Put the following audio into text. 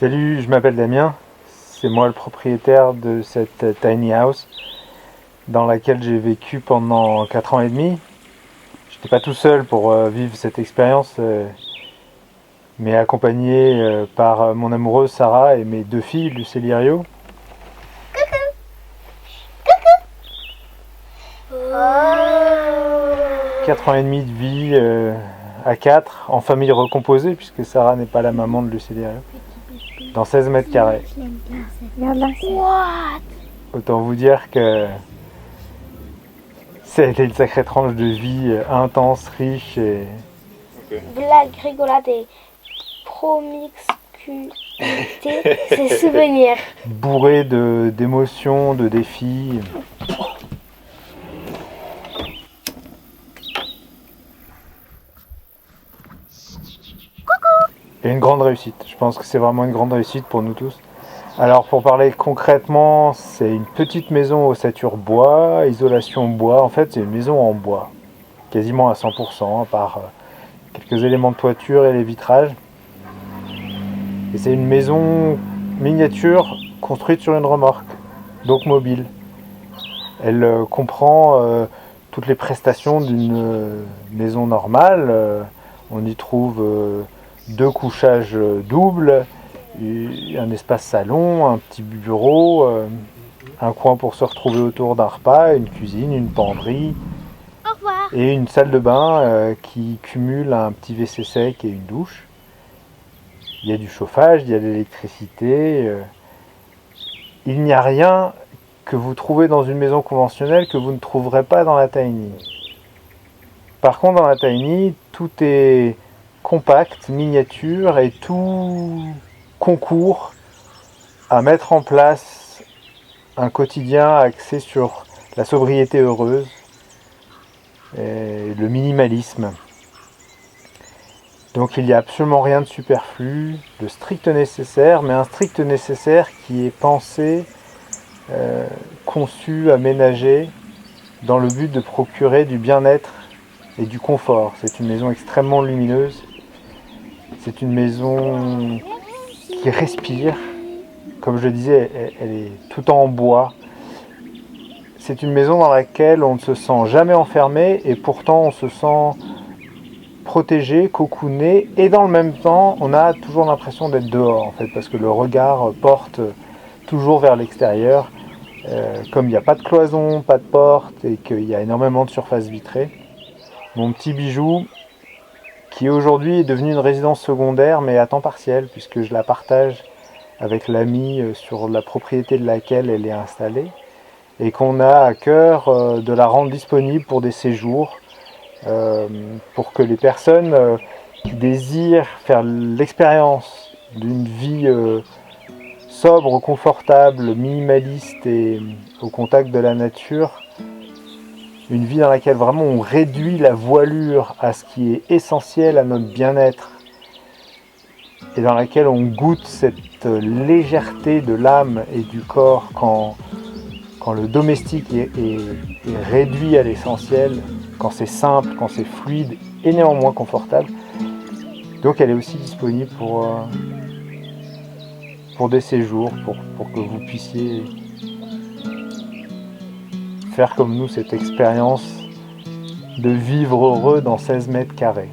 Salut, je m'appelle Damien, c'est moi le propriétaire de cette tiny house dans laquelle j'ai vécu pendant 4 ans et demi. J'étais pas tout seul pour vivre cette expérience, mais accompagné par mon amoureuse Sarah et mes 2 filles, Luce et Lirio. 4 ans et demi de vie à 4, en famille recomposée, puisque Sarah n'est pas la maman de Luce et Lirio, dans 16 mètres carrés. What? Autant vous dire que ça a été une sacrée tranche de vie intense, riche et Blague, rigolade et promiscuité, c'est souvenirs. bourrée d'émotions, de défis. Et une grande réussite. Je pense que c'est vraiment une grande réussite pour nous tous. Alors pour parler concrètement, c'est une petite maison ossature bois, isolation bois. En fait, c'est une maison en bois, quasiment à 100%, à part quelques éléments de toiture et les vitrages. Et c'est une maison miniature construite sur une remorque, donc mobile. Elle comprend toutes les prestations d'une maison normale. On y trouve 2 couchages doubles, un espace salon, un petit bureau, un coin pour se retrouver autour d'un repas, une cuisine, une penderie Au revoir. et une salle de bain qui cumule un petit WC sec et une douche. Il y a du chauffage, il y a de l'électricité. Il n'y a rien que vous trouvez dans une maison conventionnelle que vous ne trouverez pas dans la tiny. Par contre, dans la tiny, tout est compact, miniature et tout concourt à mettre en place un quotidien axé sur la sobriété heureuse et le minimalisme. Donc il n'y a absolument rien de superflu, de strict nécessaire, mais un strict nécessaire qui est pensé, conçu, aménagé dans le but de procurer du bien-être et du confort. C'est une maison extrêmement lumineuse. C'est une maison qui respire. Comme je le disais, elle est tout en bois. C'est une maison dans laquelle on ne se sent jamais enfermé et pourtant on se sent protégé, cocooné et dans le même temps on a toujours l'impression d'être dehors en fait parce que le regard porte toujours vers l'extérieur. Comme il n'y a pas de cloison, pas de porte et qu'il y a énormément de surface vitrée. Mon petit bijou, qui aujourd'hui est devenu une résidence secondaire mais à temps partiel puisque je la partage avec l'ami sur la propriété de laquelle elle est installée et qu'on a à cœur de la rendre disponible pour des séjours pour que les personnes qui désirent faire l'expérience d'une vie sobre, confortable, minimaliste et au contact de la nature, une vie dans laquelle vraiment on réduit la voilure à ce qui est essentiel à notre bien-être et dans laquelle on goûte cette légèreté de l'âme et du corps quand le domestique est réduit à l'essentiel, quand c'est simple, quand c'est fluide et néanmoins confortable. Donc elle est aussi disponible pour des séjours, pour que vous puissiez faire comme nous cette expérience de vivre heureux dans 16 mètres carrés.